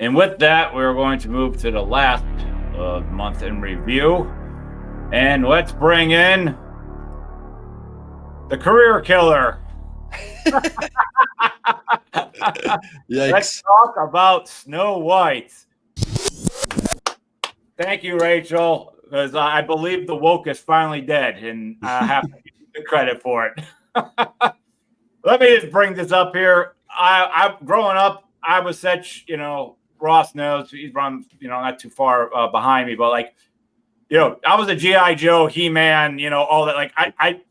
And with that, we're going to move to the last month in review. And let's bring in the career killer. Let's talk about Snow White. Thank you, Rachel, because I believe the woke is finally dead, and I have to give you the credit for it. Let me just bring this up here. I growing up, I was such, Ross knows he's run, not too far behind me, but I was a G.I. Joe, He-Man, all that. Like I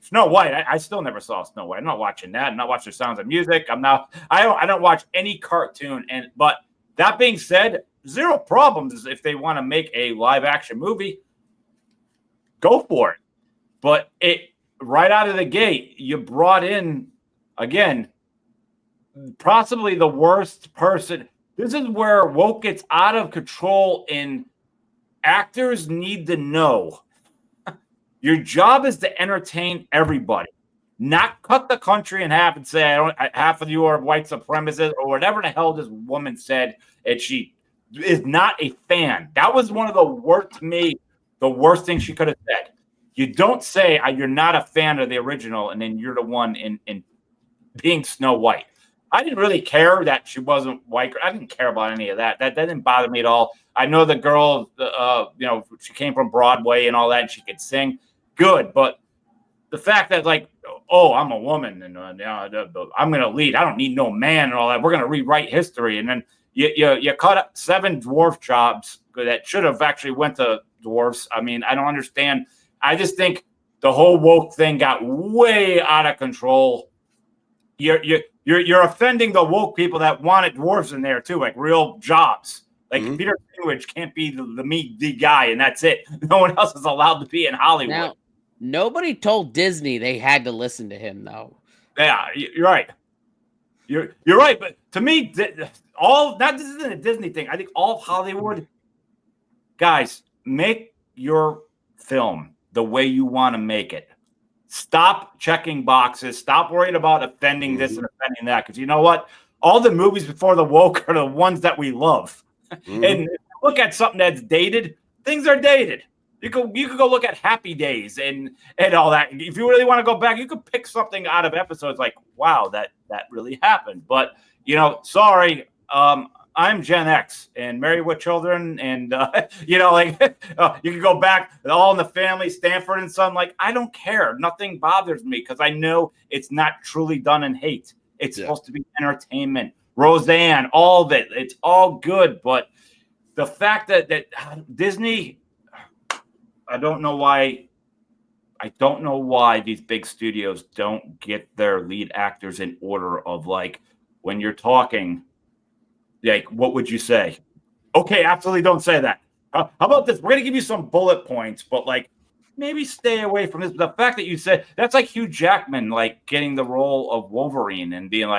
Snow White. I still never saw Snow White. I'm not watching that. I'm not watching Sounds of Music. I don't watch any cartoon. But that being said, zero problems if they want to make a live action movie. Go for it. But right out of the gate, you brought in again possibly the worst person. This is where woke gets out of control, and actors need to know your job is to entertain everybody, not cut the country in half and say half of you are white supremacists or whatever the hell this woman said, and she is not a fan. That was one of the worst to me, the worst thing she could have said. You don't say you're not a fan of the original, and then you're the one in being Snow White. I didn't really care that she wasn't white. I didn't care about any of that. That didn't bother me at all. I know the girl, she came from Broadway and all that, and she could sing. Good, but the fact that I'm a woman and I'm going to lead. I don't need no man and all that. We're going to rewrite history, and then you cut up 7 dwarf jobs that should have actually went to dwarfs. I mean, I don't understand. I just think the whole woke thing got way out of control. You're offending the woke people that wanted dwarves in there too, like real jobs. Like Peter Dinklage can't be the guy, and that's it. No one else is allowed to be in Hollywood. Now, nobody told Disney they had to listen to him, though. Yeah, you're right. You're right, but to me, this isn't a Disney thing. I think all of Hollywood guys, make your film the way you want to make it. Stop checking boxes. Stop worrying about offending this and offending that. Because you know what? All the movies before the woke are the ones that we love. And look at something that's dated. Things are dated. You could go look at Happy Days and all that. If you really want to go back, you could pick something out of episodes like, wow, that really happened. But sorry, I'm Gen X and Married with Children, and you can go back, All in the Family, Stanford and Son. Like, I don't care. Nothing bothers me because I know it's not truly done in hate. It's supposed to be entertainment. Roseanne, all of it. It's all good, but the fact that Disney, I don't know why these big studios don't get their lead actors in order of when you're talking. What would you say? Okay, absolutely don't say that. How about this? We're going to give you some bullet points, but maybe stay away from this. The fact that you said that's like Hugh Jackman, getting the role of Wolverine and being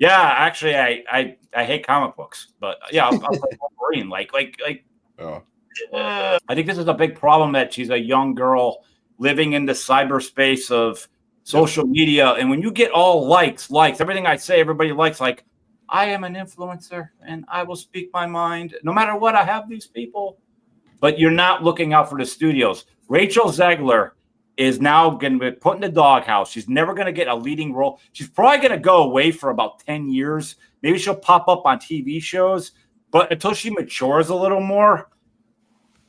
yeah, actually, I hate comic books, but yeah, I'll play Wolverine. I think this is a big problem that she's a young girl living in the cyberspace of social media. And when you get all likes, everything I say, everybody likes, I am an influencer and I will speak my mind. No matter what, I have these people. But you're not looking out for the studios. Rachel Zegler is now going to be put in the doghouse. She's never going to get a leading role. She's probably going to go away for about 10 years. Maybe she'll pop up on TV shows. But until she matures a little more,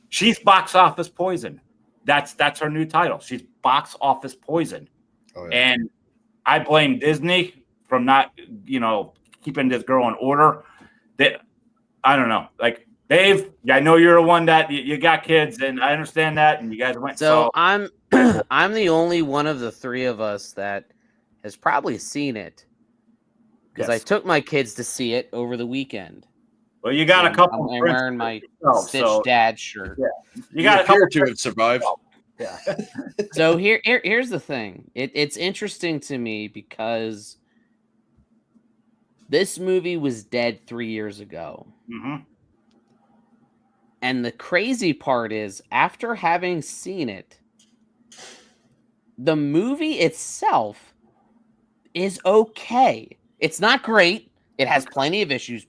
she's box office poison. That's her new title. She's box office poison. Oh, yeah. And I blame Disney from not, keeping this girl in order. I don't know. Dave, I know you're the one that you got kids, and I understand that, and you guys went. So I'm the only one of the three of us that has probably seen it because I took my kids to see it over the weekend. Well, you got a couple. I'm wearing my Stitch Dad shirt. Yeah. You got a couple to it survived. Yeah. So here's the thing. It's interesting to me because this movie was dead 3 years ago. Mm-hmm. And the crazy part is, after having seen it, the movie itself is okay. It's not great. It has plenty of issues.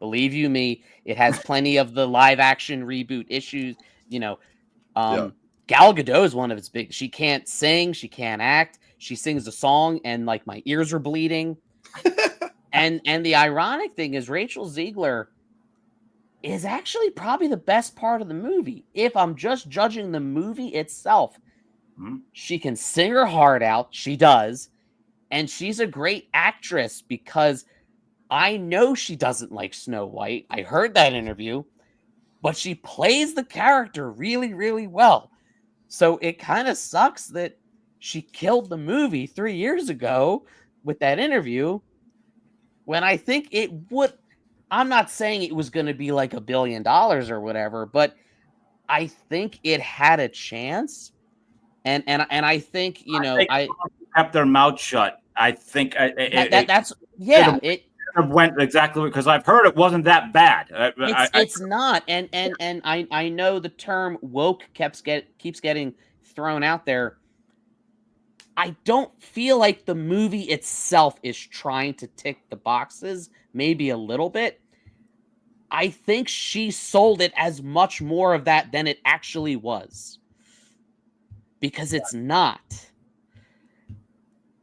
Believe you me, it has plenty of the live action reboot issues. Gal Gadot is one of its big. She can't sing, she can't act. She sings a song, and like my ears are bleeding. and the ironic thing is, Rachel Zegler is actually probably the best part of the movie. If I'm just judging the movie itself, she can sing her heart out. She does. And she's a great actress because I know she doesn't like Snow White. I heard that interview, but she plays the character really, really well. So it kind of sucks that she killed the movie 3 years ago with that interview when I think it would. I'm not saying it was going to be like $1 billion or whatever, but I think it had a chance. And I think, I kept their mouth shut. I think it went exactly because I've heard it wasn't that bad. It's not, and I know the term woke keeps getting thrown out there. I don't feel like the movie itself is trying to tick the boxes, maybe a little bit. I think she sold it as much more of that than it actually was. Because it's not.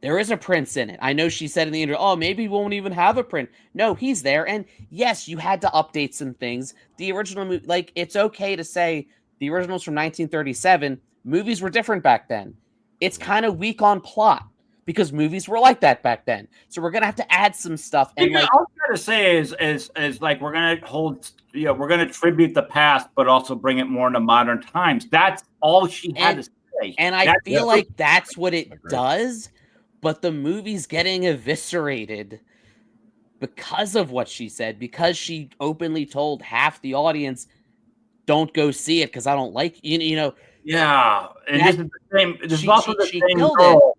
There is a prince in it. I know she said in the interview, oh, maybe we won't even have a prince. No, he's there. And yes, you had to update some things. The original movie, like, it's okay to say the original's from 1937. Movies were different back then. It's kind of weak on plot because movies were like that back then. So we're gonna have to add some stuff. And like, all I'm trying to say is like we're gonna we're gonna tribute the past, but also bring it more into modern times. That's all she had to say. And I feel like that's what it does, but the movie's getting eviscerated because of what she said, because she openly told half the audience, don't go see it because I don't like you. Yeah, and this is the same. This is also the same girl.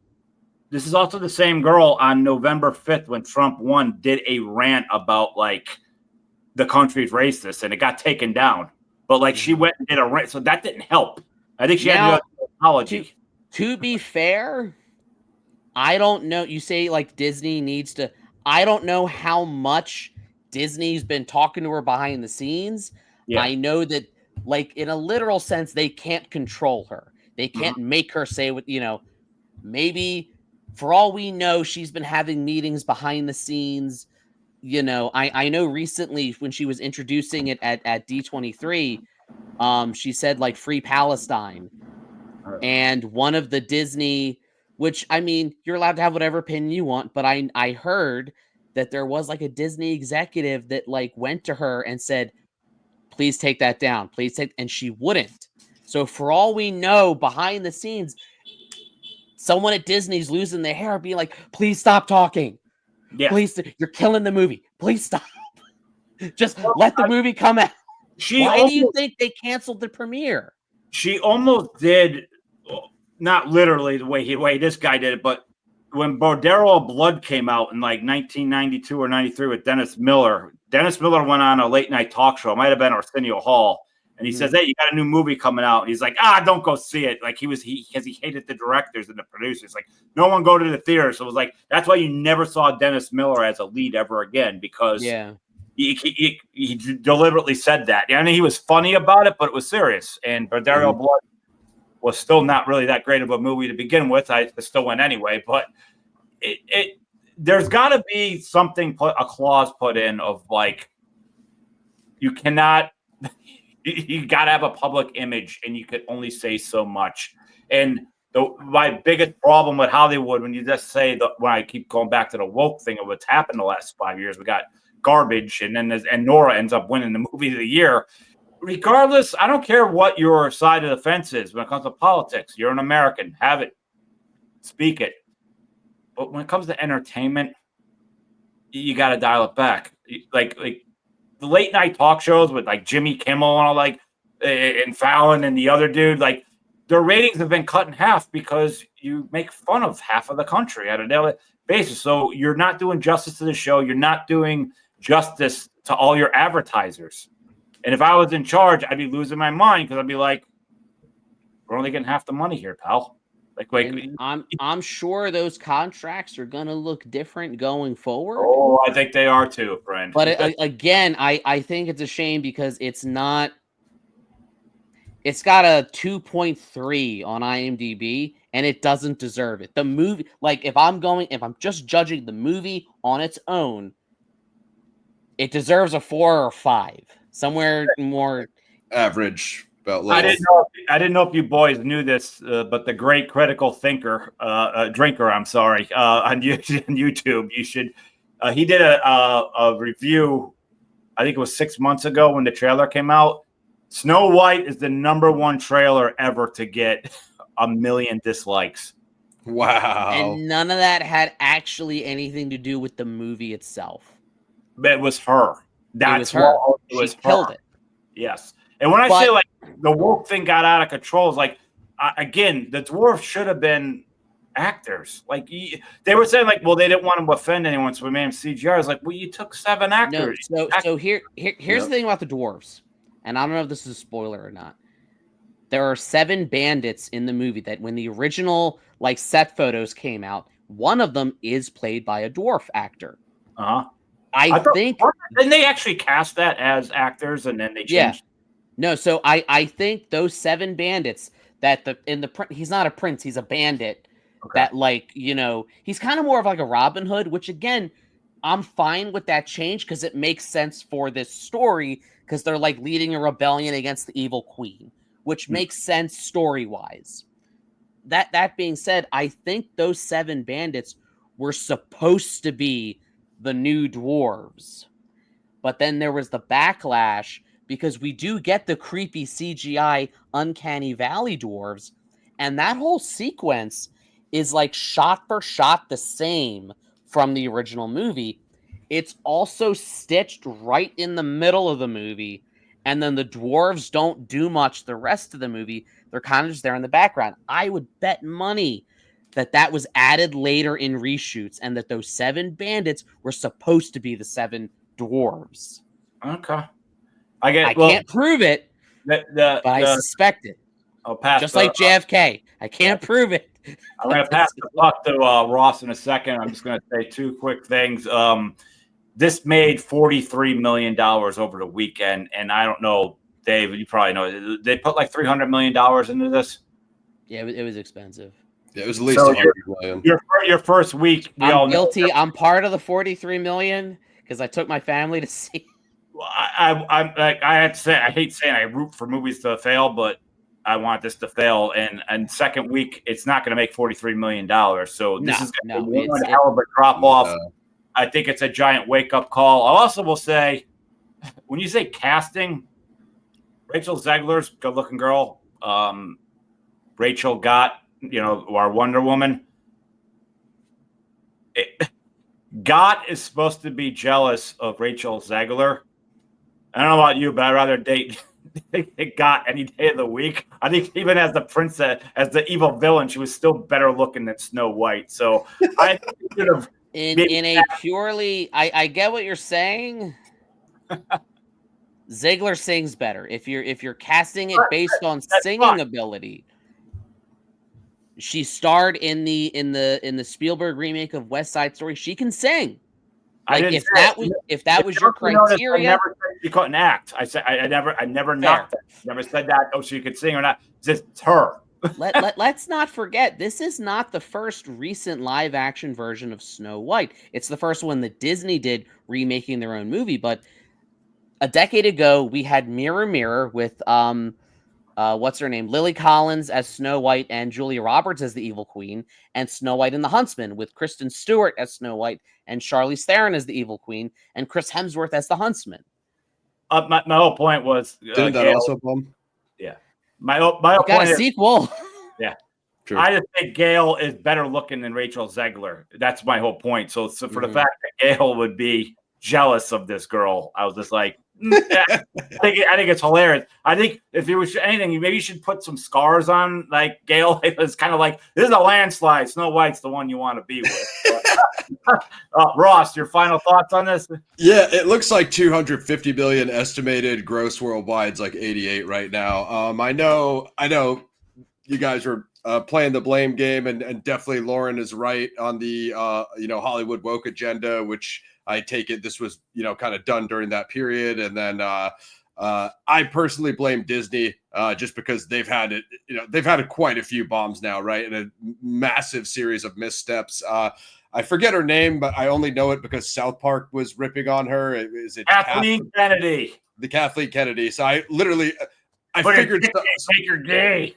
This is also the same girl on November 5th when Trump won did a rant about like the country's racist and it got taken down. But like she went and did a rant, so that didn't help. I think she had to do an apology. To be fair, I don't know. You say like Disney needs to. I don't know how much Disney's been talking to her behind the scenes. Yeah. I know that, like, in a literal sense, they can't control her. They can't make her say what, maybe for all we know, she's been having meetings behind the scenes. I know recently when she was introducing it at D23, she said like Free Palestine. And one of the Disney, which, I mean, you're allowed to have whatever opinion you want, but I heard that there was like a Disney executive that like went to her and said, please take that down. And she wouldn't. So for all we know, behind the scenes, someone at Disney's losing their hair, being like, please stop talking. Yeah. Please, you're killing the movie. Please stop. Just let the movie come out. Why do you think they canceled the premiere? She almost did, not literally the way this guy did it, but when Bordello of Blood came out in like 1992 or 93 with Dennis Miller went on a late night talk show. It might have been Arsenio Hall. And he says, hey, you got a new movie coming out. And he's like, don't go see it. Like because he hated the directors and the producers. Like no one go to the theater. So it was like, that's why you never saw Dennis Miller as a lead ever again, because he deliberately said that. I mean, he was funny about it, but it was serious. And Bordello of Blood was still not really that great of a movie to begin with. I still went anyway, but there's got to be something, a clause put in of like, you cannot, you got to have a public image and you could only say so much. And my biggest problem with Hollywood, when you just say when I keep going back to the woke thing of what's happened the last 5 years, we got garbage. And then Nora ends up winning the movie of the year. Regardless, I don't care what your side of the fence is when it comes to politics. You're an American. Have it. Speak it. But when it comes to entertainment, you got to dial it back. Like the late night talk shows with like Jimmy Kimmel and all, like, and Fallon and the other dude, like their ratings have been cut in half because you make fun of half of the country on a daily basis. So you're not doing justice to the show. You're not doing justice to all your advertisers. And if I was in charge, I'd be losing my mind because I'd be like, we're only getting half the money here, pal. And I'm sure those contracts are gonna look different going forward. Oh, I think they are too, friend. But again, I think it's a shame because it's not. It's got a 2.3 on IMDb, and it doesn't deserve it. The movie, like if I'm just judging the movie on its own, it deserves a 4 or 5, somewhere more average. About I didn't know if you boys knew this, but the great critical drinker, I'm sorry, on YouTube, you should. He did a review. I think it was 6 months ago when the trailer came out. Snow White is the #1 trailer ever to get 1 million dislikes. Wow. And none of that had actually anything to do with the movie itself. It was her. That's her. She killed it. Yes. And when I say like the woke thing got out of control, it's like, again, the dwarves should have been actors. Like they were saying, like, well, they didn't want to offend anyone, so we made them CGI. I was like, well, you took 7 actors. No, so here's the thing about the dwarves, and I don't know if this is a spoiler or not. There are 7 bandits in the movie that when the original like set photos came out, one of them is played by a dwarf actor. I think didn't they actually cast that as actors and then they changed? Yeah. No, so I think those 7 bandits that he's not a prince, he's a bandit. Okay. That like, he's kind of more of like a Robin Hood, which again, I'm fine with that change because it makes sense for this story because they're like leading a rebellion against the evil queen, which makes sense story-wise. That being said, I think those 7 bandits were supposed to be the new dwarves. But then there was the backlash because we do get the creepy CGI Uncanny Valley dwarves, and that whole sequence is like shot for shot the same from the original movie. It's also stitched right in the middle of the movie, and then the dwarves don't do much the rest of the movie. They're kind of just there in the background. I would bet money that was added later in reshoots and that those 7 bandits were supposed to be the 7 dwarves. Okay. I can't prove it, but I suspect it. I'll pass just like JFK. I can't prove it. I'm going to pass the puck to Ross in a second. I'm just going to say 2 quick things. This made $43 million over the weekend, and I don't know, Dave, you probably know, they put like $300 million into this. Yeah, it was expensive. Yeah, it was at least $100 million. Your first week, I'm guilty. I'm part of the $43 million because I took my family to see. Well, I had to say, I hate saying I root for movies to fail, but I want this to fail. And second week, it's not going to make $43 million. So this is going to be one hell of a drop off. I think it's a giant wake up call. I also will say, when you say casting, Rachel Zegler's good looking girl. Rachel Gott, our Wonder Woman. Gott is supposed to be jealous of Rachel Zegler. I don't know about you, but I'd rather date Gott any day of the week. I think even as the princess, as the evil villain, she was still better looking than Snow White. So I should have. In a purely, I get what you're saying. Zegler sings better. If you're casting it based on singing ability, she starred in the Spielberg remake of West Side Story. She can sing. Like if that was your criteria, I never said she couldn't act. I said I never knocked that. Never said that. Oh, she could sing or not. Just her. Let's not forget, this is not the first recent live action version of Snow White. It's the first one that Disney did remaking their own movie. But a decade ago, we had Mirror Mirror with what's her name? Lily Collins as Snow White and Julia Roberts as the Evil Queen, and Snow White and the Huntsman with Kristen Stewart as Snow White and Charlize Theron as the Evil Queen and Chris Hemsworth as the Huntsman. My whole point was didn't that also bomb? Yeah. My whole point is sequel. Yeah. True. I just think Gail is better looking than Rachel Zegler. That's my whole point. So for the fact that Gail would be jealous of this girl, I was just like, I think it's hilarious. I think if it was anything, maybe you should put some scars on like Gail. It's kind of like, this is a landslide. Snow White's the one you want to be with. Ross, your final thoughts on this? Yeah, it looks like 250 billion estimated gross worldwide. It's like 88 right now. I know you guys were playing the blame game, and definitely Lauren is right on the Hollywood woke agenda, which I take it this was kind of done during that period. And then I personally blame Disney just because they've had it. They've had quite a few bombs now, right, and a massive series of missteps. I forget her name, but I only know it because South Park was ripping on her. Is it Kathleen Kennedy? The Kathleen Kennedy. So I figured make her gay.